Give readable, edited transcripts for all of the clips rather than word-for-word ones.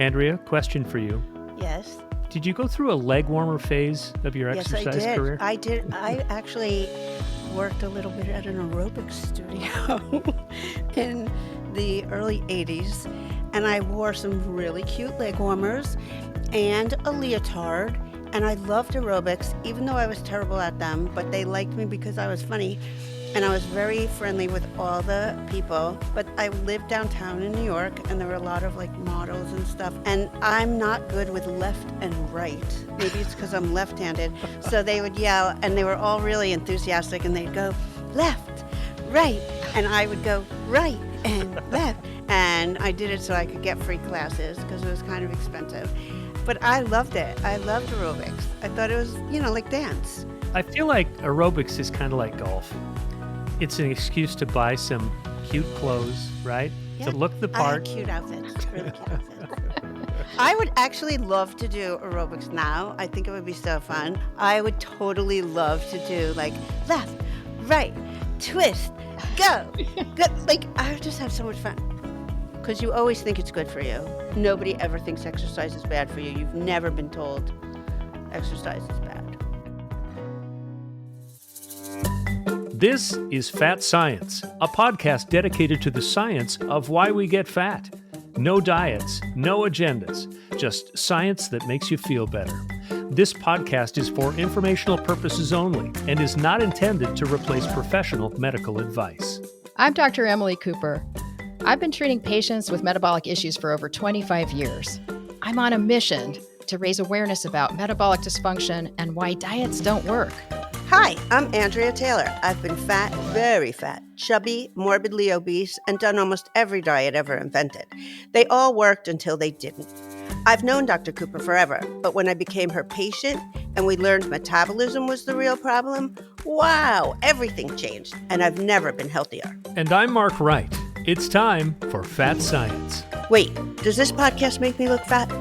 Andrea, question for you. Yes. Did you go through a leg warmer phase of your Yes, exercise career? I did. I actually worked a little bit at an aerobics studio in the early 80s, and I wore some really cute leg warmers and a leotard, and I loved aerobics, even though I was terrible at them, but they liked me because I was funny. And I was very friendly with all the people, but I lived downtown in New York, and there were a lot of like models and stuff, and I'm not good with left and right. Maybe it's because I'm left-handed. So they would yell, and they were all really enthusiastic, and they'd go left, right, and I would go right and left. And I did it so I could get free classes because it was kind of expensive. But I loved it. I loved aerobics. I thought it was, like dance. I feel like aerobics is kind of like golf. It's an excuse to buy some cute clothes, right? Yeah. To look the part. I had cute outfits, really cute outfits. I would actually love to do aerobics now. I think it would be so fun. I would totally love to do like left, right, twist, go. Like, I would just have so much fun. Because you always think it's good for you. Nobody ever thinks exercise is bad for you. You've never been told exercise is bad. This is Fat Science, a podcast dedicated to the science of why we get fat. No diets, no agendas, just science that makes you feel better. This podcast is for informational purposes only and is not intended to replace professional medical advice. I'm Dr. Emily Cooper. I've been treating patients with metabolic issues for over 25 years. I'm on a mission to raise awareness about metabolic dysfunction and why diets don't work. Hi, I'm Andrea Taylor. I've been fat, very fat, chubby, morbidly obese, and done almost every diet ever invented. They all worked until they didn't. I've known Dr. Cooper forever, but when I became her patient and we learned metabolism was the real problem, wow, everything changed, and I've never been healthier. And I'm Mark Wright. It's time for Fat Science. Wait, does this podcast make me look fat?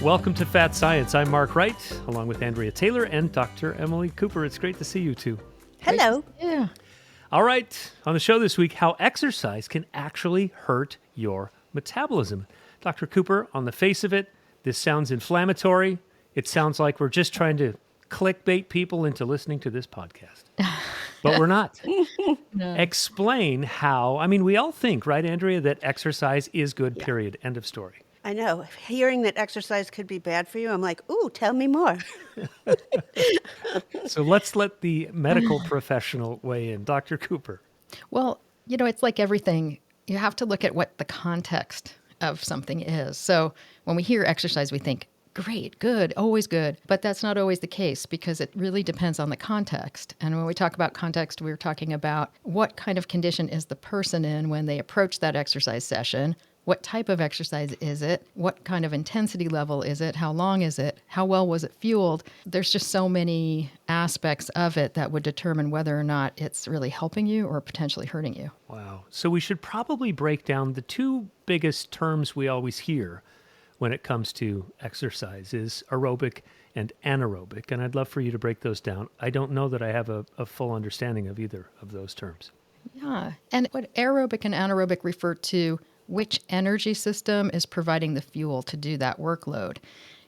Welcome to Fat Science. I'm Mark Wright, along with Andrea Taylor and Dr. Emily Cooper. It's great to see you two. Hello. Yeah. All right, on the show this week, how exercise can actually hurt your metabolism. Dr. Cooper, on the face of it, this sounds inflammatory. It sounds like we're just trying to clickbait people into listening to this podcast. But we're not. No. Explain how, we all think, right, Andrea, that exercise is good, period, end of story. I know. Hearing that exercise could be bad for you, I'm like, ooh, tell me more. So let's let the medical professional weigh in. Dr. Cooper. Well, it's like everything. You have to look at what the context of something is. So when we hear exercise, we think, great, good, always good. But that's not always the case because it really depends on the context. And when we talk about context, we're talking about what kind of condition is the person in when they approach that exercise session. What type of exercise is it? What kind of intensity level is it? How long is it? How well was it fueled? There's just so many aspects of it that would determine whether or not it's really helping you or potentially hurting you. Wow. So we should probably break down the two biggest terms we always hear when it comes to exercise is aerobic and anaerobic. And I'd love for you to break those down. I don't know that I have a full understanding of either of those terms. Yeah. And what aerobic and anaerobic refer to which energy system is providing the fuel to do that workload.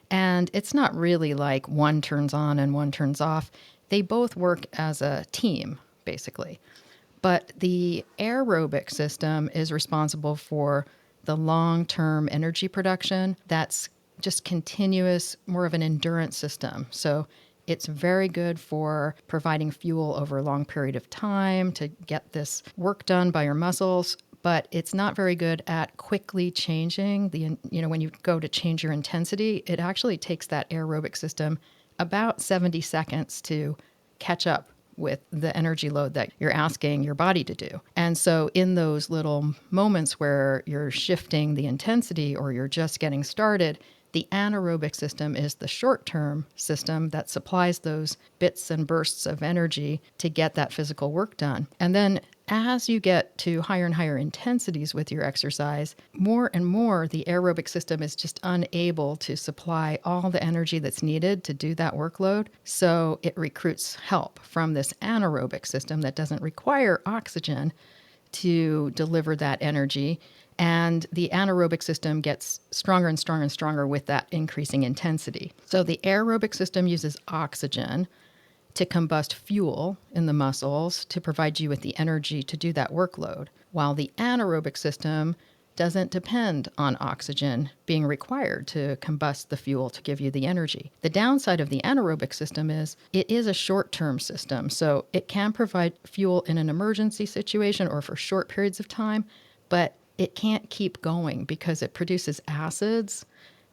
And it's not really like one turns on and one turns off. They both work as a team, basically. But the aerobic system is responsible for the long-term energy production. That's just continuous, more of an endurance system. So it's very good for providing fuel over a long period of time to get this work done by your muscles. But it's not very good at quickly changing when you go to change your intensity, it actually takes that aerobic system about 70 seconds to catch up with the energy load that you're asking your body to do. And so in those little moments where you're shifting the intensity or you're just getting started, the anaerobic system is the short-term system that supplies those bits and bursts of energy to get that physical work done. And then as you get to higher and higher intensities with your exercise, more and more the aerobic system is just unable to supply all the energy that's needed to do that workload. So it recruits help from this anaerobic system that doesn't require oxygen to deliver that energy. And the anaerobic system gets stronger and stronger and stronger with that increasing intensity. So the aerobic system uses oxygen to combust fuel in the muscles to provide you with the energy to do that workload, while the anaerobic system doesn't depend on oxygen being required to combust the fuel to give you the energy. The downside of the anaerobic system is it is a short-term system, so it can provide fuel in an emergency situation or for short periods of time, but it can't keep going because it produces acids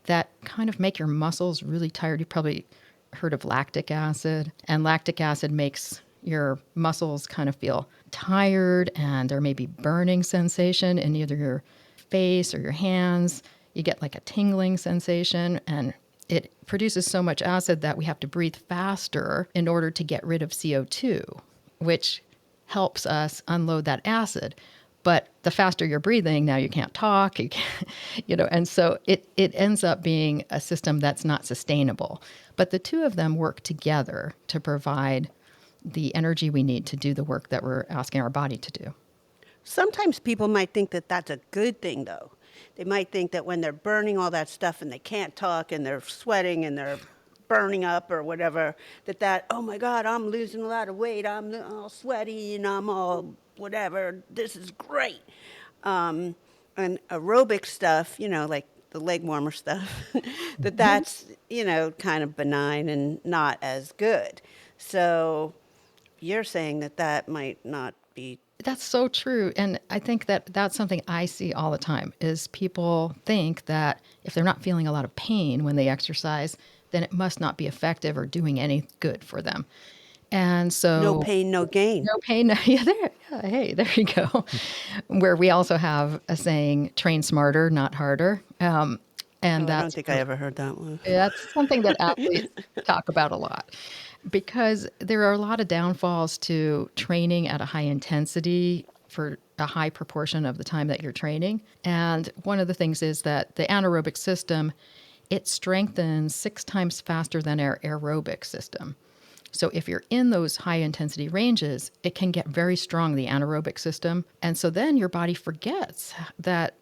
that kind of make your muscles really tired. You probably heard of lactic acid, and lactic acid makes your muscles kind of feel tired, and there may be burning sensation in either your face or your hands. You get like a tingling sensation, and it produces so much acid that we have to breathe faster in order to get rid of CO2, which helps us unload that acid. But the faster you're breathing, now you can't talk, you can't, and so it ends up being a system that's not sustainable. But the two of them work together to provide the energy we need to do the work that we're asking our body to do. Sometimes people might think that that's a good thing, though. They might think that when they're burning all that stuff and they can't talk and they're sweating and they're burning up or whatever, that oh my God, I'm losing a lot of weight, I'm all sweaty and I'm all whatever, this is great. And aerobic stuff, like the leg warmer stuff, that's, kind of benign and not as good. So you're saying that might not be. That's so true. And I think that that's something I see all the time is people think that if they're not feeling a lot of pain when they exercise, then it must not be effective or doing any good for them. And so no pain, no gain. No pain. Hey, there you go. Where we also have a saying, train smarter, not harder. And I don't think I ever heard that one. That's something that athletes talk about a lot because there are a lot of downfalls to training at a high intensity for a high proportion of the time that you're training. And one of the things is that the anaerobic system, it strengthens 6 times faster than our aerobic system. So if you're in those high intensity ranges, it can get very strong, the anaerobic system. And so then your body forgets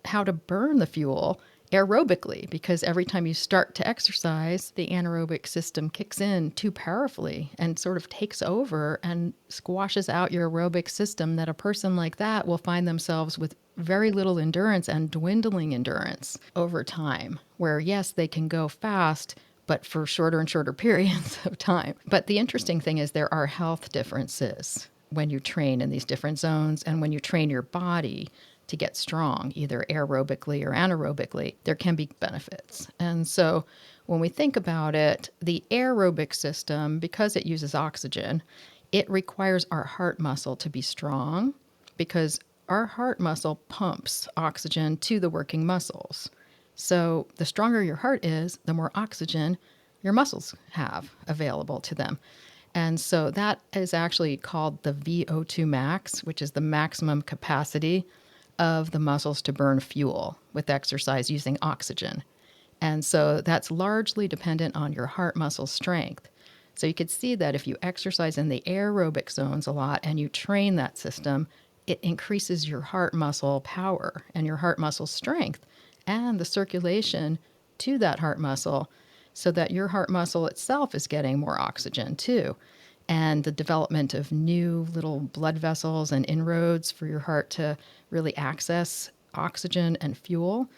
how to burn the fuel aerobically, because every time you start to exercise, the anaerobic system kicks in too powerfully and sort of takes over and squashes out your aerobic system, that a person like that will find themselves with very little endurance and dwindling endurance over time, where yes, they can go fast, but for shorter and shorter periods of time. But the interesting thing is there are health differences when you train in these different zones, and when you train your body to get strong, either aerobically or anaerobically, there can be benefits. And so when we think about it, the aerobic system, because it uses oxygen, it requires our heart muscle to be strong, because our heart muscle pumps oxygen to the working muscles. So the stronger your heart is, the more oxygen your muscles have available to them. And so that is actually called the VO2 max, which is the maximum capacity of the muscles to burn fuel with exercise using oxygen. And so that's largely dependent on your heart muscle strength. So you could see that if you exercise in the aerobic zones a lot and you train that system, it increases your heart muscle power and your heart muscle strength and the circulation to that heart muscle, so that your heart muscle itself is getting more oxygen too. And the development of new little blood vessels and inroads for your heart to really access oxygen and fuel.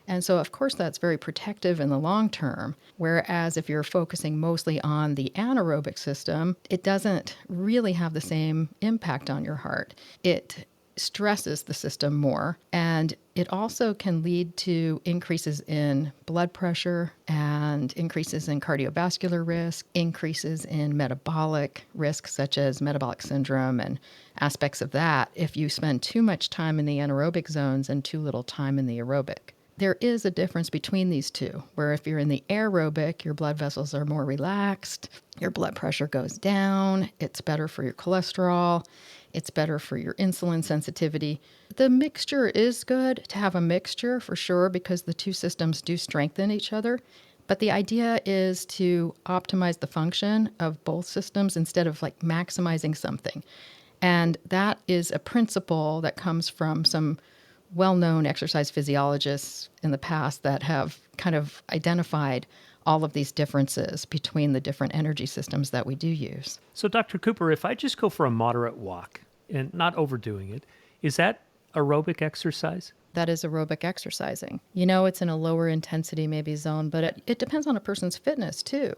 And so, of course, that's very protective in the long term. Whereas if you're focusing mostly on the anaerobic system, it doesn't really have the same impact on your heart. It stresses the system more, and it also can lead to increases in blood pressure and increases in cardiovascular risk, increases in metabolic risk, such as metabolic syndrome and aspects of that, if you spend too much time in the anaerobic zones and too little time in the aerobic. There is a difference between these two, where if you're in the aerobic, your blood vessels are more relaxed, your blood pressure goes down, it's better for your cholesterol, it's better for your insulin sensitivity. The mixture is good to have a mixture for sure, because the two systems do strengthen each other. But the idea is to optimize the function of both systems instead of like maximizing something. And that is a principle that comes from some well-known exercise physiologists in the past that have kind of identified all of these differences between the different energy systems that we do use. So, Dr. Cooper, if I just go for a moderate walk and not overdoing it, is that aerobic exercise? That is aerobic exercising. You know, it's in a lower intensity maybe zone, but it depends on a person's fitness too.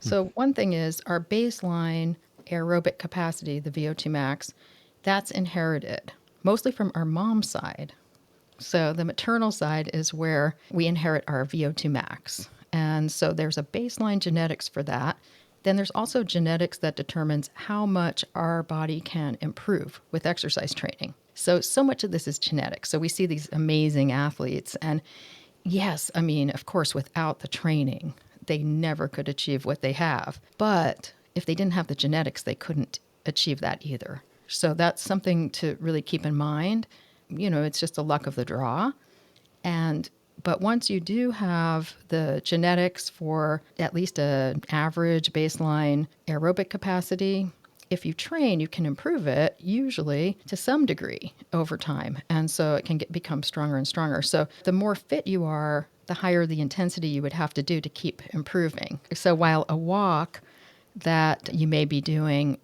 So one thing is our baseline aerobic capacity, the VO2 max, that's inherited mostly from our mom's side. So the maternal side is where we inherit our VO2 max. And so there's a baseline genetics for that. Then there's also genetics that determines how much our body can improve with exercise training. So much of this is genetic. So we see these amazing athletes. And yes, I mean, of course, without the training, they never could achieve what they have. But if they didn't have the genetics, they couldn't achieve that either. So that's something to really keep in mind. You know, it's just the luck of the draw. But once you do have the genetics for at least an average baseline aerobic capacity, if you train, you can improve it usually to some degree over time. And so it can become stronger and stronger. So the more fit you are, the higher the intensity you would have to do to keep improving. So while a walk that you may be doing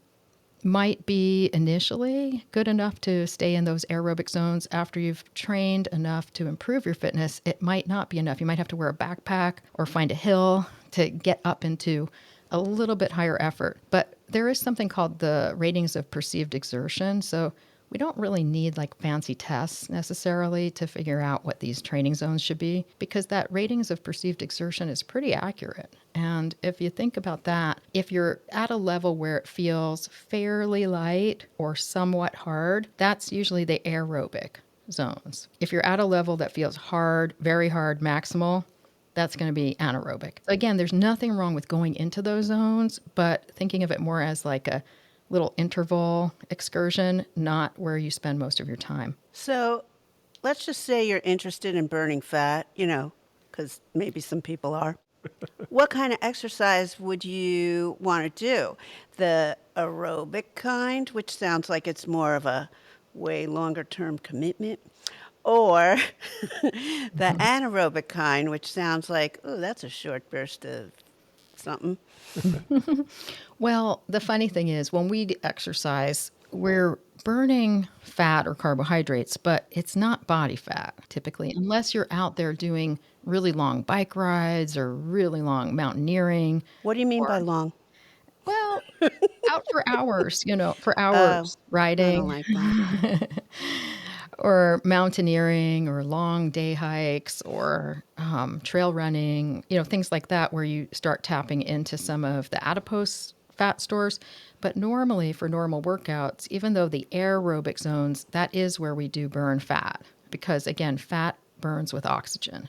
might be initially good enough to stay in those aerobic zones, after you've trained enough to improve your fitness, it might not be enough. You might have to wear a backpack or find a hill to get up into a little bit higher effort. But there is something called the ratings of perceived exertion. So we don't really need like fancy tests necessarily to figure out what these training zones should be, because that ratings of perceived exertion is pretty accurate. And if you think about that, if you're at a level where it feels fairly light or somewhat hard, that's usually the aerobic zones. If you're at a level that feels hard, very hard, maximal, that's going to be anaerobic. Again, there's nothing wrong with going into those zones, but thinking of it more as like a little interval excursion, not where you spend most of your time. So let's just say you're interested in burning fat, because maybe some people are. What kind of exercise would you want to do? The aerobic kind, which sounds like it's more of a way longer term commitment, or the anaerobic kind, which sounds like, oh, that's a short burst of something. Well, the funny thing is when we exercise, we're burning fat or carbohydrates, but it's not body fat typically, unless you're out there doing really long bike rides or really long mountaineering. What do you mean by Or, long? well, out for hours, for Oh, hours I don't riding like that. or mountaineering or long day hikes or trail running, things like that where you start tapping into some of the adipose fat stores. But normally for normal workouts, even though the aerobic zones, that is where we do burn fat because, again, fat burns with oxygen.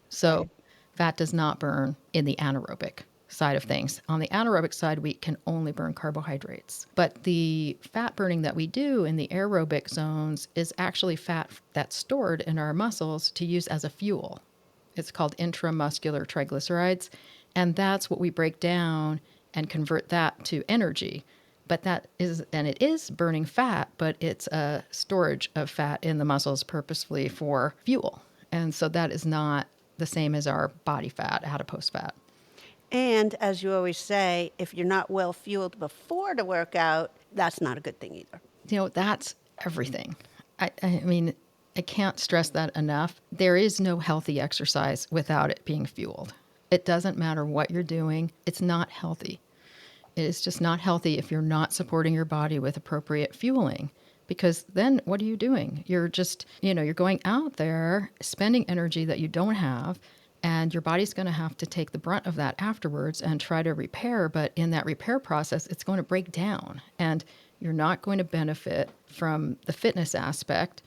So Right. fat does not burn in the anaerobic side of things. On the anaerobic side, we can only burn carbohydrates. But the fat burning that we do in the aerobic zones is actually fat that's stored in our muscles to use as a fuel. It's called intramuscular triglycerides. And that's what we break down and convert that to energy. But it is burning fat, but it's a storage of fat in the muscles purposefully for fuel. And so that is not the same as our body fat, adipose fat. And as you always say, if you're not well fueled before the workout, that's not a good thing either. That's everything. I mean, I can't stress that enough. There is no healthy exercise without it being fueled. It doesn't matter what you're doing. It's not healthy. It is just not healthy if you're not supporting your body with appropriate fueling. Because then what are you doing? You're just, you're going out there spending energy that you don't have, and your body's going to have to take the brunt of that afterwards and try to repair. But in that repair process, it's going to break down, and you're not going to benefit from the fitness aspect.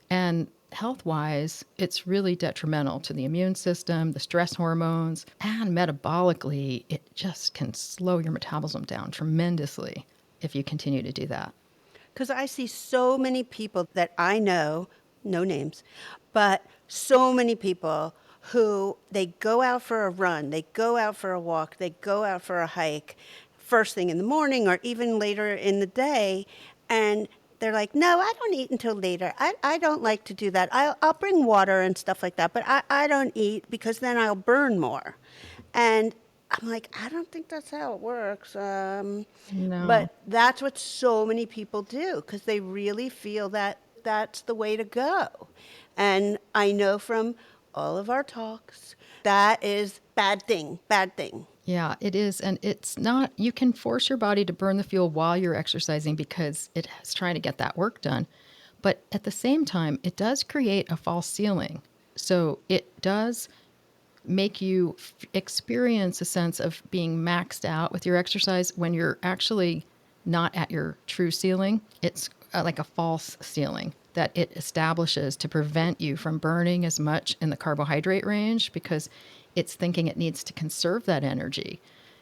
And health-wise, it's really detrimental to the immune system, the stress hormones, and metabolically, it just can slow your metabolism down tremendously if you continue to do that. Because I see so many people that I know, no names, but so many people who they go out for a run, they go out for a walk, they go out for a hike first thing in the morning or even later in the day, And they're like, no, I don't eat until later. I don't like to do that. I'll bring water and stuff like that, but I don't eat because then I'll burn more. And I'm like, I don't think that's how it works. No. But that's what so many people do because they really feel that that's the way to go. And I know from all of our talks, that is bad thing, bad thing. Yeah, it is. And it's not, you can force your body to burn the fuel while you're exercising because it's trying to get that work done. But at the same time, it does create a false ceiling. So it does make you experience a sense of being maxed out with your exercise when you're actually not at your true ceiling. It's like a false ceiling that it establishes to prevent you from burning as much in the carbohydrate range because it's thinking it needs to conserve that energy.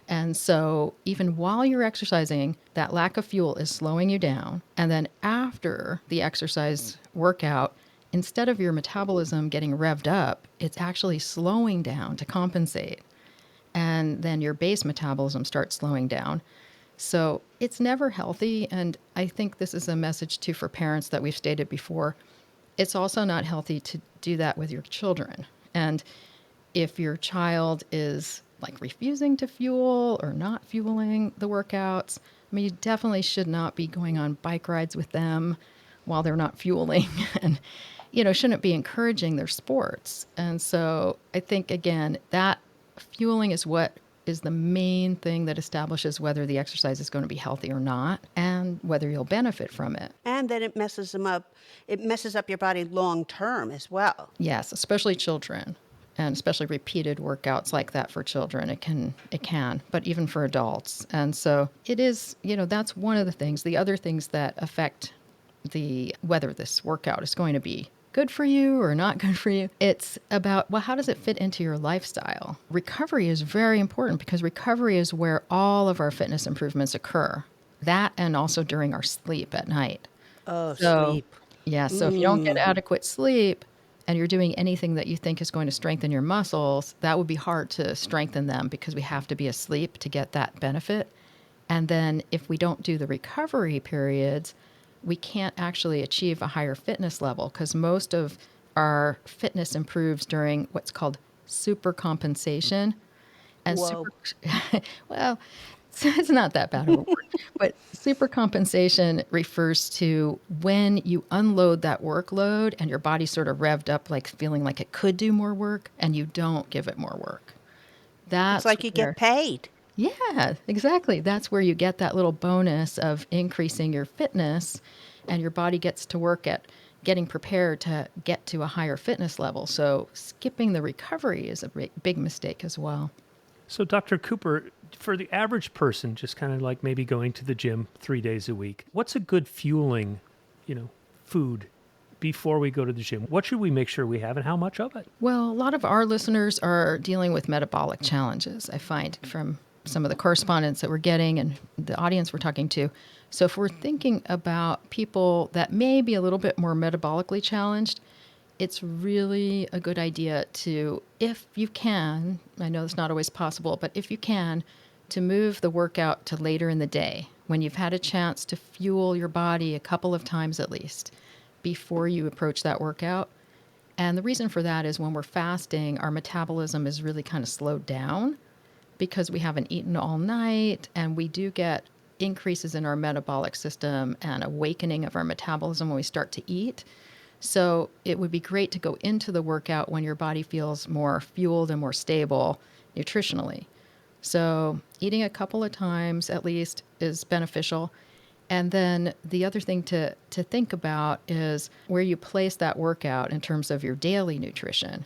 And so even while you're exercising, that lack of fuel is slowing you down. And then after the exercise workout, instead of your metabolism getting revved up, it's actually slowing down to compensate. And then your base metabolism starts slowing down. So it's never healthy. And I think this is a message too for parents that we've stated before. It's also not healthy to do that with your children. And if your child is like refusing to fuel or not fueling the workouts, I mean, you definitely should not be going on bike rides with them while they're not fueling and, shouldn't be encouraging their sports. And so I think, again, that fueling is what is the main thing that establishes whether the exercise is going to be healthy or not and whether you'll benefit from it. And then it messes them up. It messes up your body long term as well. Yes, especially children. And especially repeated workouts like that for children, it can, but even for adults. And so it is, that's one of the things. The other things that affect whether this workout is going to be good for you or not good for you, it's about, well, how does it fit into your lifestyle? Recovery is very important because recovery is where all of our fitness improvements occur. That and also during our sleep at night. Oh, So, sleep. yeah, so if you don't get adequate sleep, and you're doing anything that you think is going to strengthen your muscles, that would be hard to strengthen them because we have to be asleep to get that benefit. And then if we don't do the recovery periods, we can't actually achieve a higher fitness level because most of our fitness improves during what's called supercompensation. And Whoa. well, it's not that bad of a word, but supercompensation refers to when you unload that workload and your body's sort of revved up, like feeling like it could do more work, and you don't give it more work. That's It's like you get paid. Yeah, exactly. That's where you get that little bonus of increasing your fitness, and your body gets to work at getting prepared to get to a higher fitness level. So skipping the recovery is a big mistake as well. So, Dr. Cooper, for the average person, just kind of like maybe going to the gym 3 days a week, what's a good fueling, food before we go to the gym? What should we make sure we have and how much of it? Well, a lot of our listeners are dealing with metabolic challenges, I find, from some of the correspondence that we're getting and the audience we're talking to. So if we're thinking about people that may be a little bit more metabolically challenged, it's really a good idea to, if you can, I know it's not always possible, but if you can, to move the workout to later in the day when you've had a chance to fuel your body a couple of times at least before you approach that workout. And the reason for that is when we're fasting, our metabolism is really kind of slowed down because we haven't eaten all night, and we do get increases in our metabolic system and awakening of our metabolism when we start to eat. So it would be great to go into the workout when your body feels more fueled and more stable nutritionally. So eating a couple of times at least is beneficial. And then the other thing to think about is where you place that workout in terms of your daily nutrition.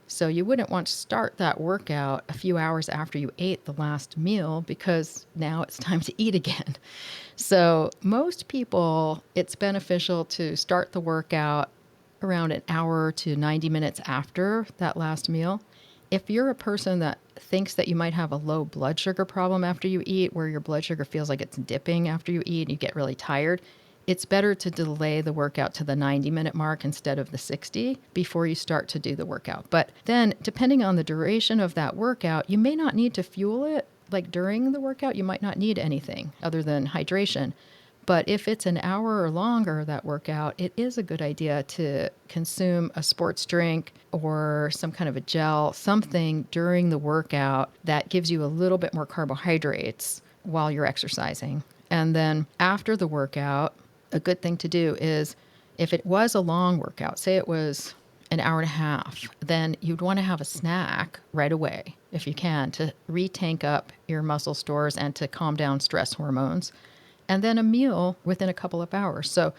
So you wouldn't want to start that workout a few hours after you ate the last meal because now it's time to eat again. So most people, it's beneficial to start the workout around an hour to 90 minutes after that last meal. If you're a person that thinks that you might have a low blood sugar problem after you eat, where your blood sugar feels like it's dipping after you eat and you get really tired, it's better to delay the workout to the 90-minute mark instead of the 60 before you start to do the workout. But then depending on the duration of that workout, you may not need to fuel it. Like during the workout, you might not need anything other than hydration. But if it's an hour or longer, that workout, it is a good idea to consume a sports drink or some kind of a gel, something during the workout that gives you a little bit more carbohydrates while you're exercising. And then after the workout, a good thing to do is if it was a long workout, say it was an hour and a half, then you'd want to have a snack right away, if you can, to retank up your muscle stores and to calm down stress hormones. And then a meal within a couple of hours. So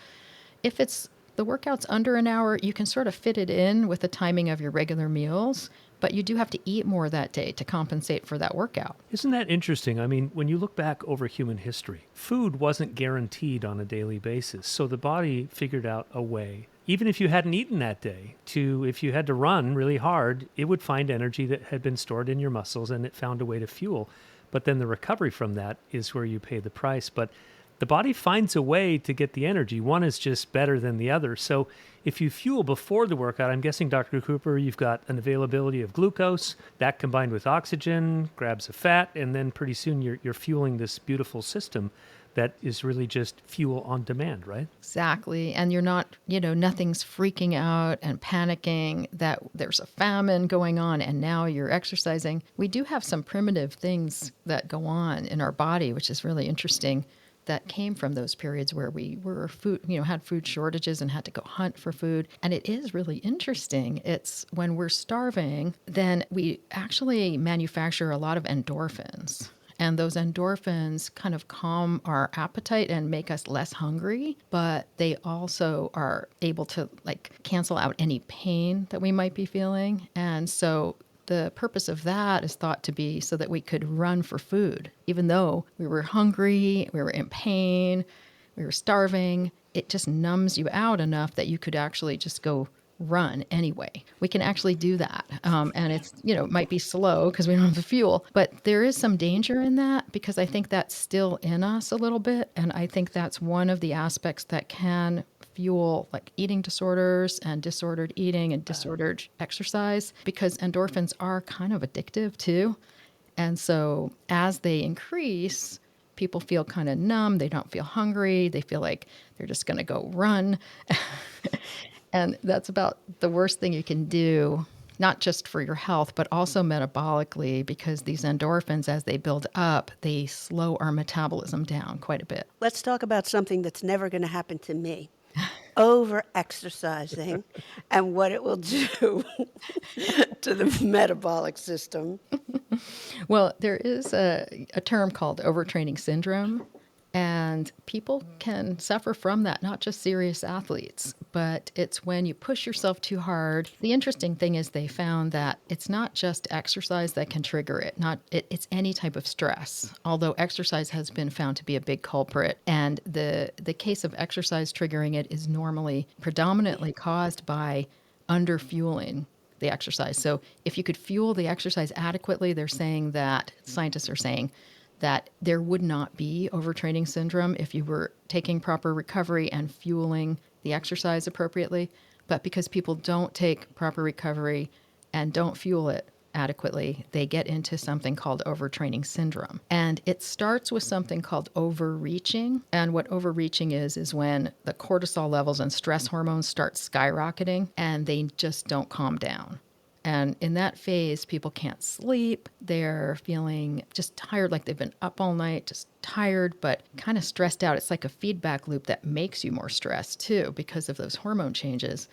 if the workout's under an hour, you can sort of fit it in with the timing of your regular meals, but you do have to eat more that day to compensate for that workout. Isn't that interesting? I mean, when you look back over human history, food wasn't guaranteed on a daily basis. So the body figured out a way, even if you hadn't eaten that day, if you had to run really hard, it would find energy that had been stored in your muscles and it found a way to fuel. But then the recovery from that is where you pay the price. But the body finds a way to get the energy. One is just better than the other. So if you fuel before the workout, I'm guessing, Dr. Cooper, you've got an availability of glucose. That combined with oxygen grabs a fat, and then pretty soon you're fueling this beautiful system that is really just fuel on demand, right? Exactly. And you're not, nothing's freaking out and panicking that there's a famine going on and now you're exercising. We do have some primitive things that go on in our body, which is really interesting, that came from those periods where we were had food shortages and had to go hunt for food. And it is really interesting. It's when we're starving, then we actually manufacture a lot of endorphins. And those endorphins kind of calm our appetite and make us less hungry, but they also are able to cancel out any pain that we might be feeling. And so the purpose of that is thought to be so that we could run for food. Even though we were hungry, we were in pain, we were starving, it just numbs you out enough that you could actually just go run anyway. We can actually do that. And it's, it might be slow because we don't have the fuel, but there is some danger in that because I think that's still in us a little bit. And I think that's one of the aspects that can fuel eating disorders and disordered eating and disordered exercise, because endorphins are kind of addictive too. And so as they increase, people feel kind of numb. They don't feel hungry. They feel like they're just going to go run. And that's about the worst thing you can do, not just for your health, but also metabolically, because these endorphins, as they build up, they slow our metabolism down quite a bit. Let's talk about something that's never going to happen to me. Over-exercising and what it will do to the metabolic system. Well, there is a term called overtraining syndrome, and people can suffer from that, not just serious athletes, but it's when you push yourself too hard. The interesting thing is they found that it's not just exercise that can trigger it. It's any type of stress, although exercise has been found to be a big culprit. And the case of exercise triggering it is normally predominantly caused by underfueling the exercise. So if you could fuel the exercise adequately, scientists are saying that there would not be overtraining syndrome if you were taking proper recovery and fueling the exercise appropriately. But because people don't take proper recovery and don't fuel it adequately, they get into something called overtraining syndrome. And it starts with something called overreaching. And what overreaching is when the cortisol levels and stress hormones start skyrocketing and they just don't calm down. And in that phase, people can't sleep. They're feeling just tired, like they've been up all night, just tired, but kind of stressed out. It's like a feedback loop that makes you more stressed too because of those hormone changes.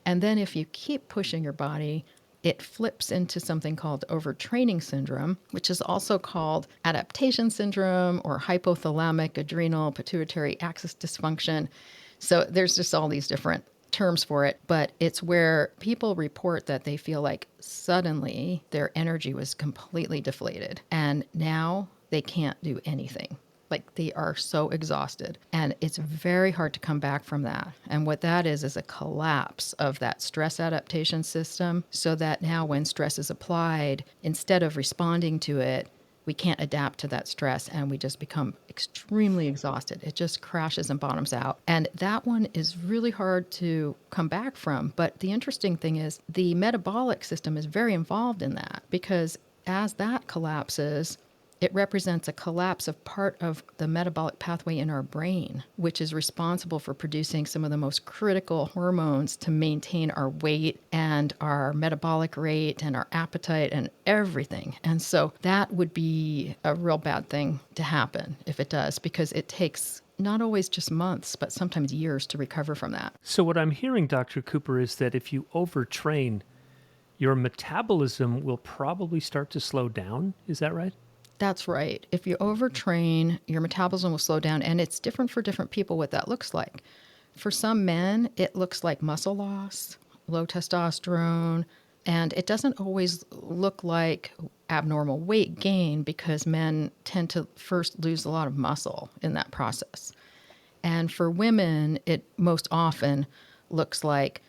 And then if you keep pushing your body, it flips into something called overtraining syndrome, which is also called adaptation syndrome or hypothalamic adrenal pituitary axis dysfunction. So there's just all these different terms for it, but it's where people report that they feel like suddenly their energy was completely deflated and now they can't do anything. Like they are so exhausted and it's very hard to come back from that. And what that is a collapse of that stress adaptation system so that now when stress is applied, instead of responding to it, we can't adapt to that stress and we just become extremely exhausted. It just crashes and bottoms out. And that one is really hard to come back from. But the interesting thing is the metabolic system is very involved in that because as that collapses, it represents a collapse of part of the metabolic pathway in our brain, which is responsible for producing some of the most critical hormones to maintain our weight and our metabolic rate and our appetite and everything. And so that would be a real bad thing to happen if it does, because it takes not always just months, but sometimes years to recover from that. So what I'm hearing, Dr. Cooper, is that if you overtrain, your metabolism will probably start to slow down. Is that right? That's right. If you overtrain, your metabolism will slow down, and it's different for different people what that looks like. For some men, it looks like muscle loss, low testosterone, and it doesn't always look like abnormal weight gain because men tend to first lose a lot of muscle in that process. And for women, it most often looks like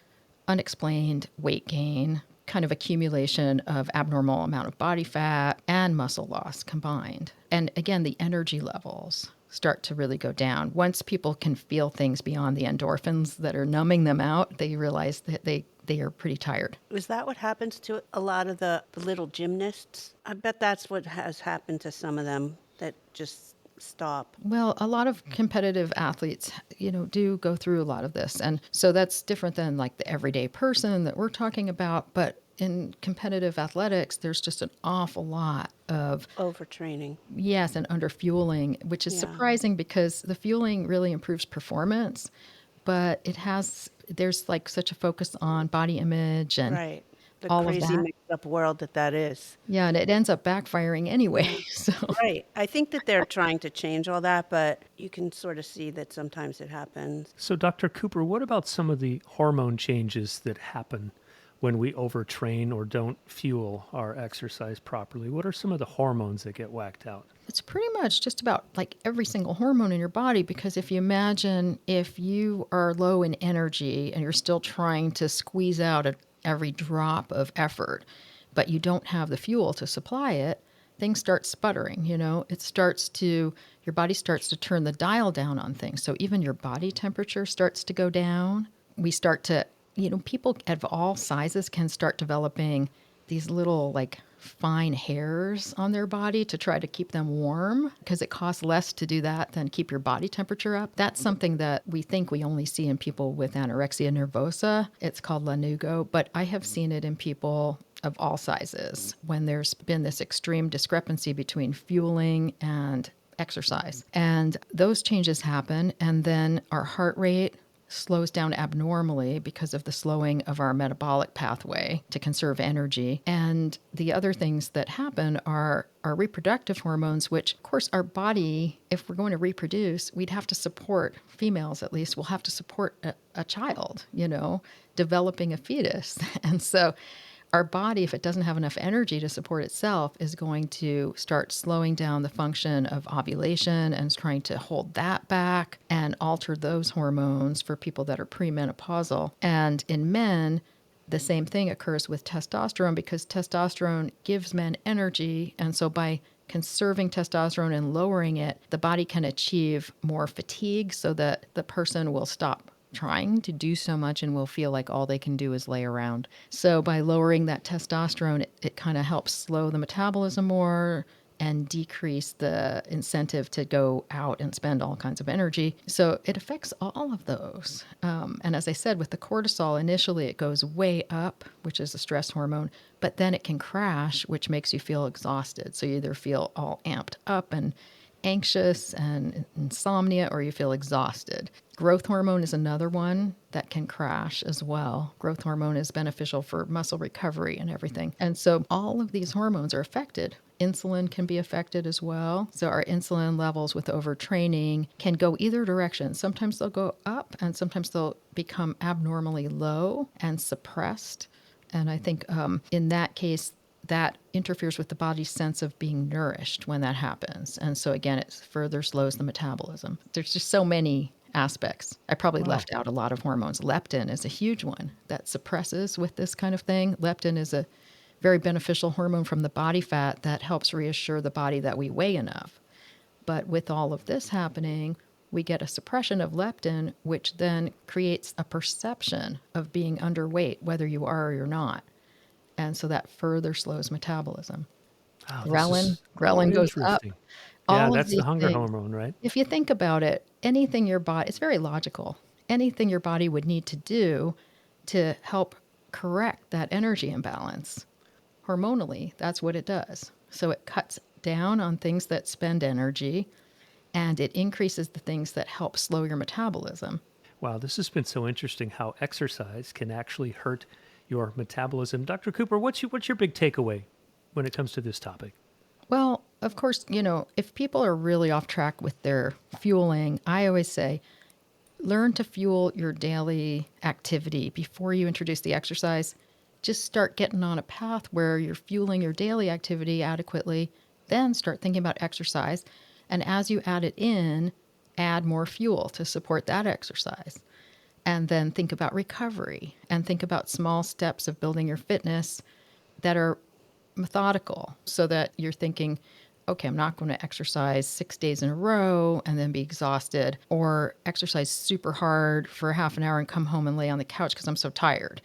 unexplained weight gain, kind of accumulation of abnormal amount of body fat and muscle loss combined. And again, the energy levels start to really go down. Once people can feel things beyond the endorphins that are numbing them out, they realize that they are pretty tired. Is that what happens to a lot of the little gymnasts? I bet that's what has happened to some of them that just stop. Well, a lot of competitive athletes, do go through a lot of this. And so that's different than like the everyday person that we're talking about. But in competitive athletics, there's just an awful lot of Overtraining. yes, and underfueling, which is Yeah. surprising because the fueling really improves performance, but there's like such a focus on body image and Right. The all of crazy that. mixed up world that is. Yeah, and it ends up backfiring anyway. So Right. I think that they're trying to change all that, but you can sort of see that sometimes it happens. So, Dr. Cooper, what about some of the hormone changes that happen when we overtrain or don't fuel our exercise properly? What are some of the hormones that get whacked out? it's pretty much just about like every single hormone in your body, because if you imagine if you are low in energy and you're still trying to squeeze out every drop of effort, but you don't have the fuel to supply it, things start sputtering, your body starts to turn the dial down on things. So even your body temperature starts to go down. We start to, people of all sizes can start developing these little like fine hairs on their body to try to keep them warm, because it costs less to do that than keep your body temperature up. That's something that we think we only see in people with anorexia nervosa. It's called lanugo, but I have seen it in people of all sizes when there's been this extreme discrepancy between fueling and exercise. And those changes happen, and then our heart rate slows down abnormally because of the slowing of our metabolic pathway to conserve energy. And the other things that happen are our reproductive hormones, which, of course, our body, if we're going to reproduce, we'd have to support, females at least, will have to support a child, developing a fetus. And so our body, if it doesn't have enough energy to support itself, is going to start slowing down the function of ovulation and is trying to hold that back and alter those hormones for people that are premenopausal. And in men, the same thing occurs with testosterone, because testosterone gives men energy. And so by conserving testosterone and lowering it, the body can achieve more fatigue so that the person will stop trying to do so much and will feel like all they can do is lay around. So by lowering that testosterone, it kind of helps slow the metabolism more and decrease the incentive to go out and spend all kinds of energy. So it affects all of those. And as I said, with the cortisol, initially it goes way up, which is a stress hormone, but then it can crash, which makes you feel exhausted. So you either feel all amped up and anxious and insomnia, or you feel exhausted. Growth hormone is another one that can crash as well. Growth hormone is beneficial for muscle recovery and everything. And so all of these hormones are affected. Insulin can be affected as well. So our insulin levels with overtraining can go either direction. Sometimes they'll go up and sometimes they'll become abnormally low and suppressed. And I think in that case, that interferes with the body's sense of being nourished when that happens. And so again, it further slows the metabolism. There's just so many aspects. I probably left out a lot of hormones. Leptin is a huge one that suppresses with this kind of thing. Leptin is a very beneficial hormone from the body fat that helps reassure the body that we weigh enough. But with all of this happening, we get a suppression of leptin, which then creates a perception of being underweight, whether you are or you're not. And so that further slows metabolism. Wow, this Ghrelin, is ghrelin goes up. interesting. Yeah, All of that's the these hunger things. hormone, right? If you think about it, anything your body, it's very logical. Anything your body would need to do to help correct that energy imbalance, hormonally, that's what it does. So it cuts down on things that spend energy and it increases the things that help slow your metabolism. Wow, this has been so interesting how exercise can actually hurt your metabolism. Dr. Cooper, what's your big takeaway when it comes to this topic? Well, of course, if people are really off track with their fueling, I always say, learn to fuel your daily activity before you introduce the exercise. Just start getting on a path where you're fueling your daily activity adequately, then start thinking about exercise. And as you add it in, add more fuel to support that exercise. And then think about recovery and think about small steps of building your fitness that are methodical so that you're thinking, okay, I'm not going to exercise 6 days in a row and then be exhausted, or exercise super hard for half an hour and come home and lay on the couch because I'm so tired.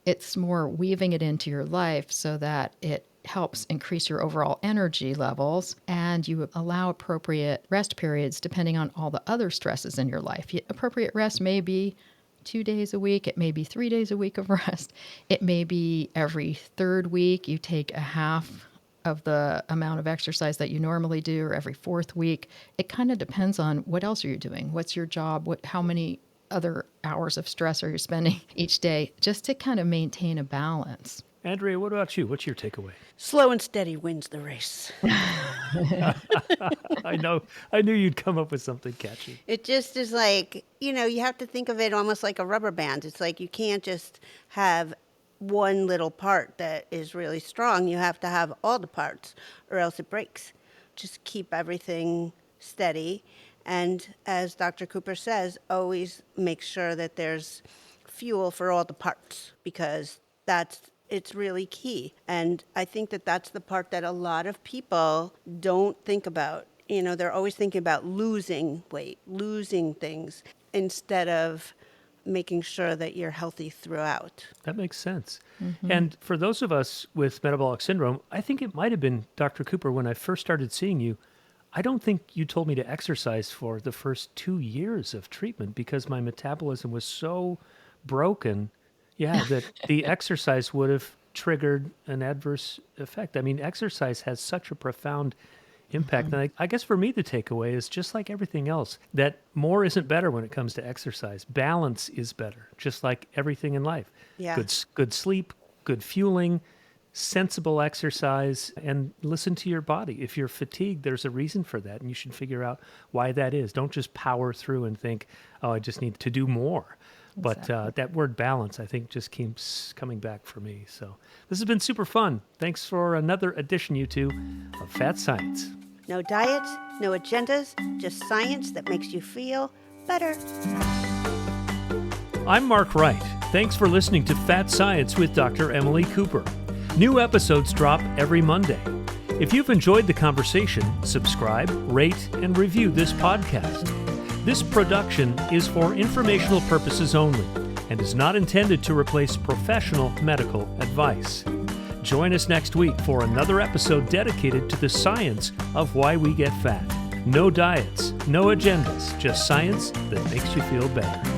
It's more weaving it into your life so that it helps increase your overall energy levels and you allow appropriate rest periods depending on all the other stresses in your life. Appropriate rest may be 2 days a week. It may be 3 days a week of rest. It may be every third week you take a half of the amount of exercise that you normally do, or every fourth week. It kind of depends on what else are you doing? What's your job? How many other hours of stress are you spending each day, just to kind of maintain a balance. Andrea, what about you? What's your takeaway? Slow and steady wins the race. I knew you'd come up with something catchy. It just is like, you have to think of it almost like a rubber band. It's like you can't just have one little part that is really strong. You have to have all the parts or else it breaks. Just keep everything steady. And as Dr. Cooper says, always make sure that there's fuel for all the parts, because it's really key. And I think that that's the part that a lot of people don't think about. They're always thinking about losing weight, losing things, instead of making sure that you're healthy throughout. That makes sense. Mm-hmm. And for those of us with metabolic syndrome, I think it might have been Dr. Cooper, when I first started seeing you, I don't think you told me to exercise for the first 2 years of treatment because my metabolism was so broken, that the exercise would have triggered an adverse effect. I mean, exercise has such a profound impact. And I guess for me, the takeaway is just like everything else, that more isn't better when it comes to exercise. Balance is better, just like everything in life. Yeah. Good sleep, good fueling, sensible exercise, and listen to your body. If you're fatigued, there's a reason for that, and you should figure out why that is. Don't just power through and think, oh, I just need to do more. Exactly. But that word balance, I think, just keeps coming back for me. So this has been super fun. Thanks for another edition, you two, of Fat Science. No diets, no agendas, just science that makes you feel better. I'm Mark Wright. Thanks for listening to Fat Science with Dr. Emily Cooper. New episodes drop every Monday. If you've enjoyed the conversation, subscribe, rate, and review this podcast. This production is for informational purposes only and is not intended to replace professional medical advice. Join us next week for another episode dedicated to the science of why we get fat. No diets, no agendas, just science that makes you feel better.